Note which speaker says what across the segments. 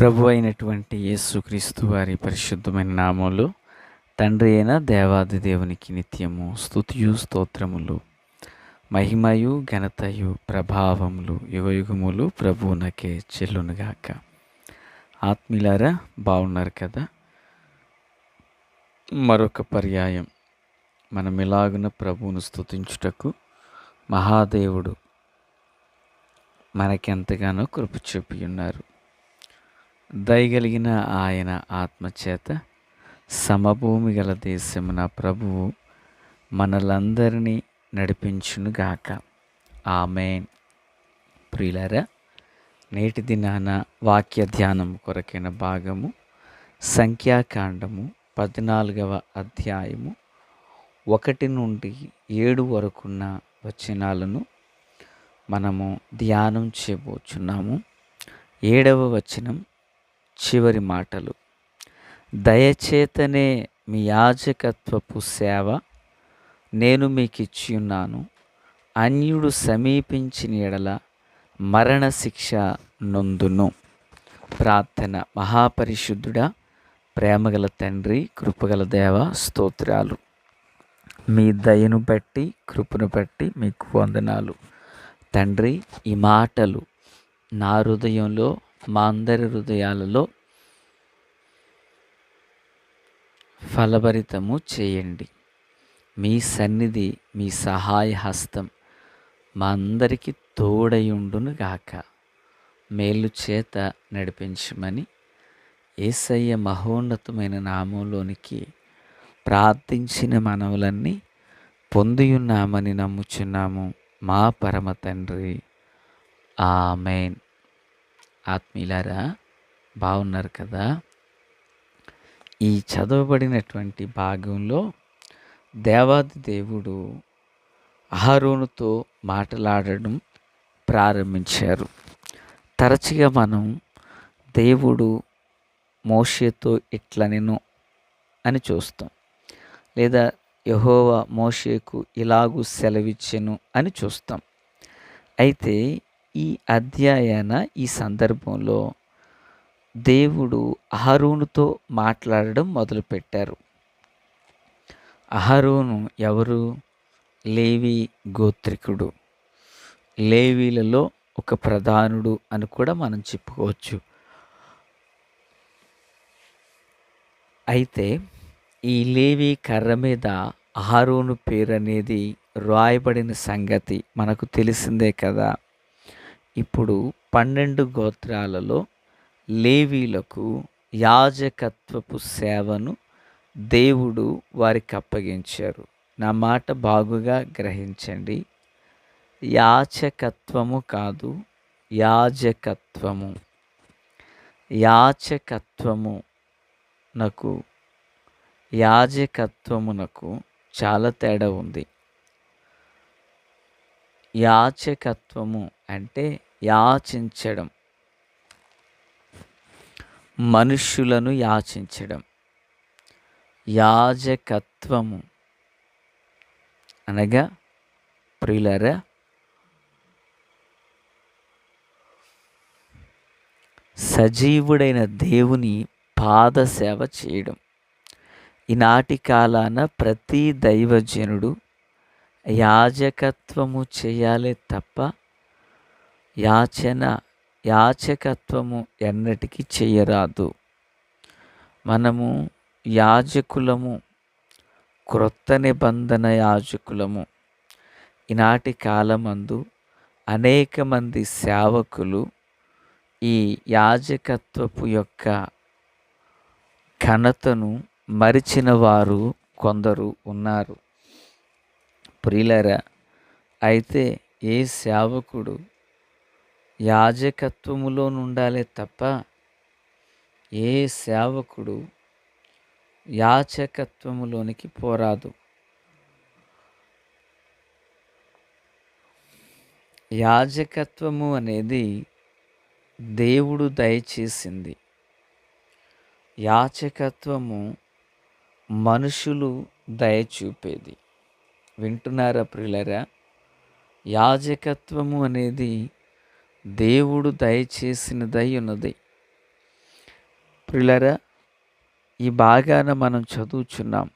Speaker 1: ప్రభు అయినటువంటి యేసుక్రీస్తు వారి పరిశుద్ధమైన నామంలో తండ్రి అయిన దేవాది దేవునికి నిత్యము స్తుతియు స్తోత్రములు మహిమయు ఘనతయు ప్రభావములు యుగయుగములు ప్రభువునకే చెల్లునుగాక. ఆత్మీయులారా, బాగున్నారు కదా? మరొక పర్యాయం మనం ఇలాగున ప్రభువును స్తుతించుటకు మహాదేవుడు మనకెంతగానో కృప చూపి ఉన్నారు. దయగలిగిన ఆయన ఆత్మచేత సమభూమి గల దేశమున ప్రభువు మనలందరినీ నడిపించునుగాక. ఆమేన్. ప్రియులారా, నేటి దినాన వాక్య ధ్యానం కొరకైన భాగము సంఖ్యాకాండము 14వ అధ్యాయము 1 నుండి 7 వరకున్న వచనాలను మనము ధ్యానం చేయబోచున్నాము. 7వ వచనం చివరి మాటలు: దయచేతనే మీ యాజకత్వపు సేవ నేను మీకిచ్చి ఉన్నాను. అన్యుడు సమీపించిన ఎడల మరణశిక్ష నొందును. ప్రార్థన. మహాపరిశుద్ధుడా, ప్రేమగల తండ్రి, కృపగల దేవ, స్తోత్రాలు. మీ దయను బట్టి, కృపను బట్టి మీకు వందనాలు తండ్రి. ఈ మాటలు నా హృదయంలో, మా అందరి హృదయాలలో ఫలభరితము చేయండి. మీ సన్నిధి, మీ సహాయ హస్తం మా అందరికీ తోడయుండును గాక. మేలు చేత నడిపించమని యేసయ్య మహోన్నతమైన నామంలోనికి ప్రార్థించిన మనవులన్నీ పొందియున్నామని నమ్ముచున్నాము మా పరమ తండ్రి. ఆమేన్. ఆత్మీయులారా, బాగున్నారు కదా? ఈ చదవబడినటువంటి భాగంలో దేవాది దేవుడు అహరోనుతో మాట్లాడడం ప్రారంభించారు. తరచుగా మనం దేవుడు మోషేతో ఇట్లనెను అని చూస్తాం, లేదా యెహోవా మోషేకు ఇలాగూ సెలవిచ్చెను అని చూస్తాం. అయితే ఈ అధ్యాయాన ఈ సందర్భంలో దేవుడు అహరోనుతో మాట్లాడడం మొదలుపెట్టారు. అహరోను ఎవరు? లేవి గోత్రికుడు, లేవీలలో ఒక ప్రధానుడు అని కూడా మనం చెప్పుకోవచ్చు. అయితే ఈ లేవి కర్ర మీద అహరోను పేరు అనేది రాయబడిన సంగతి మనకు తెలిసిందే కదా. ఇప్పుడు 12 గోత్రాలలో లేవీలకు యాజకత్వపు సేవను దేవుడు వారికి అప్పగించారు. నా మాట బాగుగా గ్రహించండి. యాచకత్వము కాదు, యాజకత్వము. యాజకత్వమునకు చాలా తేడా ఉంది. యాచకత్వము అంటే యాచించడం, మనుష్యులను యాచించడం. యాజకత్వము అనగా ప్రియులారా, సజీవుడైన దేవుని పాదసేవ చేయడం. ఈనాటి కాలాన ప్రతి దైవజనుడు యాజకత్వము చేయాలే తప్ప యాచకత్వము ఎన్నటికీ చేయరాదు. మనము యాజకులము, క్రొత్త నిబంధన యాజకులము. ఈనాటి కాలమందు అనేక మంది సేవకులు ఈ యాజకత్వపు యొక్క ఘనతను మరిచిన వారు కొందరు ఉన్నారు. ప్రియులారా, అయితే ఏ సేవకుడు యాజకత్వములో నుండాలే తప్ప ఏ సేవకుడు యాచకత్వములోనికి పోరాదు. యాజకత్వము అనేది దేవుడు దయచేసింది. యాచకత్వము మనుషులు దయచూపేది. వింటున్నారా ప్రియులారా? యాజకత్వము అనేది దేవుడు దయచేసినదై ఉన్నది. ప్రియులారా, ఈ భాగాన మనం చదువుచున్నాం.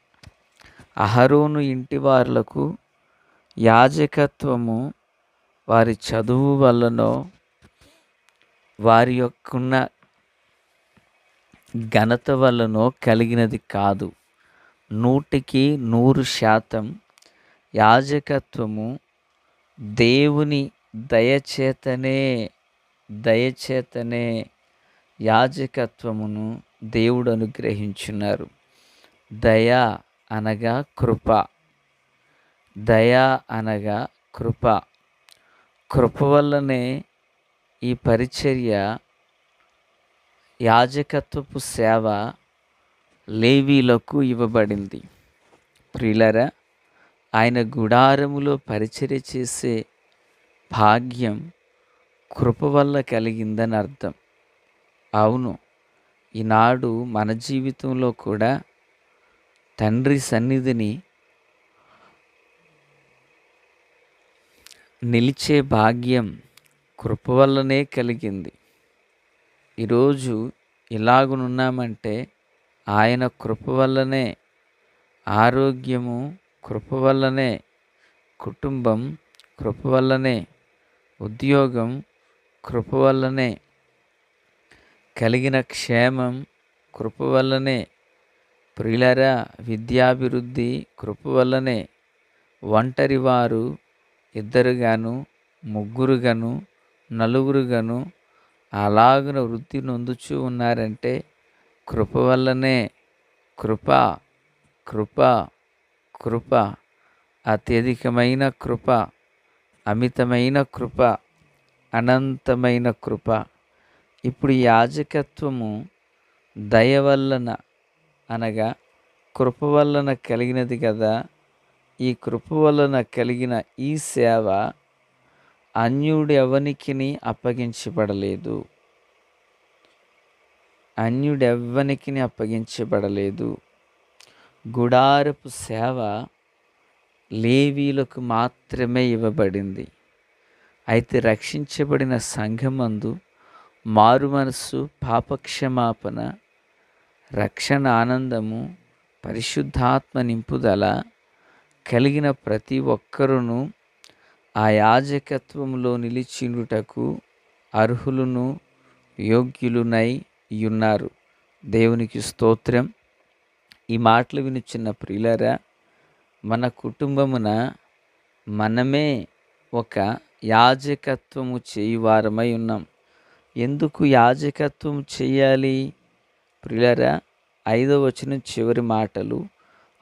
Speaker 1: అహరోను ఇంటి వారులకు యాజకత్వము వారి చదువు వల్లనో వారి యొక్కున్న ఘనత వల్లనో కలిగినది కాదు. 100% యాజకత్వము దేవుని దయచేతనే యాజకత్వమును దేవుడు అనుగ్రహించున్నారు. దయ అనగా కృప. దయ అనగా కృప. కృప వల్లనే ఈ పరిచర్య, యాజకత్వపు సేవ లేవీలకు ఇవ్వబడింది. ప్రియులారా, ఆయన గుడారములో పరిచర్య చేసే భాగ్యం కృప వల్ల కలిగిందని అర్థం. అవును, ఈనాడు మన జీవితంలో కూడా తండ్రి సన్నిధిని నిలిచే భాగ్యం కృప వల్లనే కలిగింది. ఈరోజు ఇలాగునున్నామంటే ఆయన కృప వల్లనే. ఆరోగ్యము కృప వల్లనే, కుటుంబం కృప వల్లనే, ఉద్యోగం కృప వల్లనే, కలిగిన క్షేమం కృప వల్లనే. ప్రియులారా, విద్యాభివృద్ధి కృప వల్లనే. ఒంటరి వారు 2 గాను 3 గాను 4 గాను అలాగున వృద్ధి నొందుచూ ఉన్నారంటే కృప వల్లనే. కృప కృప కృప, అత్యధికమైన కృప, అమితమైన కృప, అనంతమైన కృప. ఇప్పుడు యాజకత్వము దయ వలన అనగా కృప వలన కలిగినది కదా. ఈ కృప వలన కలిగిన ఈ సేవ అన్యుడెవ్వనికిని అప్పగించబడలేదు. అన్యుడెవ్వనికిని అప్పగించబడలేదు. గుడారపు సేవ లేవీలకు మాత్రమే ఇవ్వబడింది. అయితే రక్షించబడిన సంఘమందు మారు మనస్సు, పాపక్షమాపణ, రక్షణ ఆనందము, పరిశుద్ధాత్మ నింపుదల కలిగిన ప్రతి ఒక్కరును ఆ యాజకత్వములో నిలిచిండుటకు అర్హులను యోగ్యులునై ఉన్నారు. దేవునికి స్తోత్రం. ఈ మాటలు వినుచున్న ప్రియులారా, మన కుటుంబమున మనమే ఒక యాజకత్వము చేయువారమై ఉన్నాం. ఎందుకు యాజకత్వం చేయాలి ప్రియులారా? 5వ వచనం చివరి మాటలు,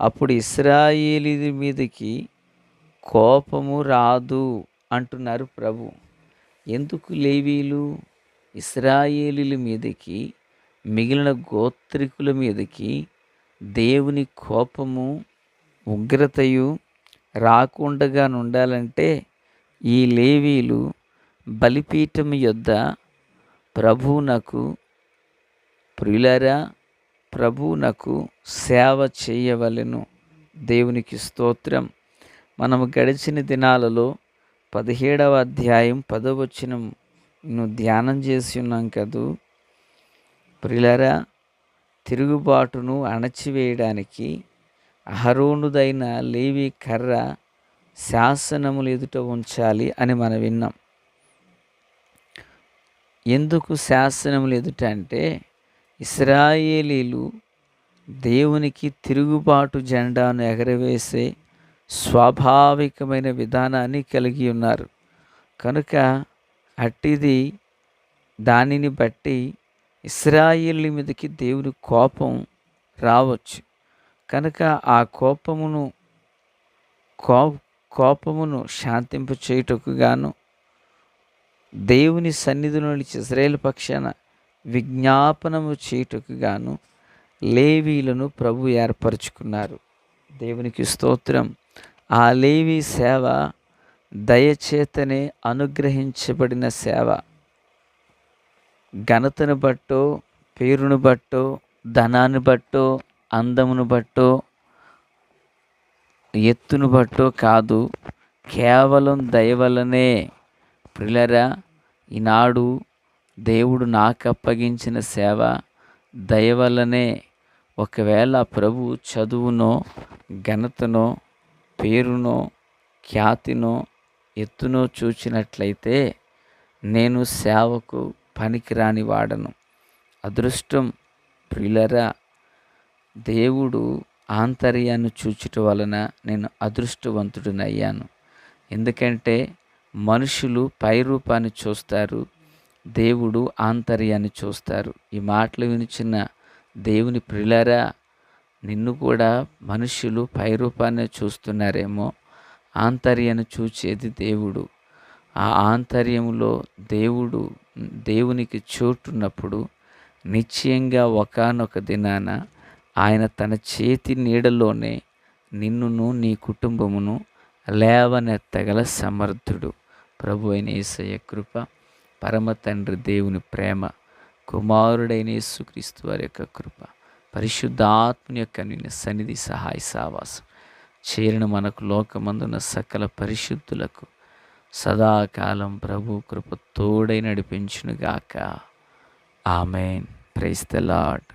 Speaker 1: అప్పుడు ఇశ్రాయేలీయుల మీదకి కోపము రాదు అంటున్నారు ప్రభు. ఎందుకు లేవీలు ఇశ్రాయేలీయుల మీదకి, మిగిలిన గోత్రికుల మీదకి దేవుని కోపము, ఉగ్రతయు రాకుండగా ఉండాలంటే ఈ లేవీలు బలిపీఠం యొద్ద ప్రభువునకు, ప్రియులారా, ప్రభువునకు సేవ చేయవలెను. దేవునికి స్తోత్రం. మనము గడిచిన దినాలలో 17వ అధ్యాయం 10వ వచనంను ధ్యానం చేసి ఉన్నాం కదూ. ప్రియులారా, తిరుగుబాటును అణచివేయడానికి అహరోనుదైన లేవి కర్ర శాసనములు ఎదుట ఉంచాలి అని మనం విన్నాం. ఎందుకు శాసనములు ఎదుట అంటే, ఇశ్రాయేలీలు దేవునికి తిరుగుబాటు జెండాను ఎగరవేసే స్వాభావికమైన విధానాన్ని కలిగి ఉన్నారు. కనుక అట్టిది, దానిని బట్టి ఇశ్రాయేలు మీదకి దేవుని కోపం రావచ్చు. కనుక ఆ కోపమును శాంతింప చేయుటకు గాను, దేవుని సన్నిధిలో నిలిచి ఇశ్రాయేలు పక్షాన విజ్ఞాపనము చేయుటకు గాను లేవీలను ప్రభు ఏర్పరచుకున్నారు. దేవునికి స్తోత్రం. ఆ లేవీ సేవ దయచేతనే అనుగ్రహించబడిన సేవ. ఘనతను బట్టో, పేరును బట్టో, ధనాన్ని బట్టో, అందమును బట్టో, ఎత్తును బట్టో కాదు, కేవలం దయ వల్లనే. ప్రియులారా, ఈనాడు దేవుడు నాకు అప్పగించిన సేవ దయ వల్లనే ఒకవేళ ప్రభు చదువునో, ఘనతనో, పేరునో, ఖ్యాతినో, ఎత్తునో చూచినట్లయితే నేను సేవకు పనికిరాని వాడను. అదృష్టం ప్రియులరా, దేవుడు ఆంతర్యాన్ని చూచుట వలన నేను అదృష్టవంతుడినయ్యాను. ఎందుకంటే మనుషులు పై రూపాన్ని చూస్తారు, దేవుడు ఆంతర్యాన్ని చూస్తారు. ఈ మాటలు వినిచిన దేవుని ప్రియులారా, నిన్ను కూడా మనుషులు పై రూపాన్ని చూస్తున్నారేమో, ఆంతర్యాన్ని చూచేది దేవుడు. ఆ ఆంతర్యంలో దేవునికి చోటున్నప్పుడు నిశ్చయంగా ఒకానొక దినాన ఆయన తన చేతి నీడలోనే నిన్నును నీ కుటుంబమును లేవనెత్తగల సమర్థుడు. ప్రభు అయిన యేసయ్య కృప, పరమ తండ్రి దేవుని ప్రేమ, కుమారుడైన యేసుక్రీస్తు వారి యొక్క కృప, పరిశుద్ధాత్మని యొక్క నిన్న సన్నిధి సహాయ సావాసం చేరిన మనకు లోకమందున సకల పరిశుద్ధులకు సదాకాలం ప్రభు కృప తోడై నడిపించునుగాక. ఆమెన్. Praise the lord.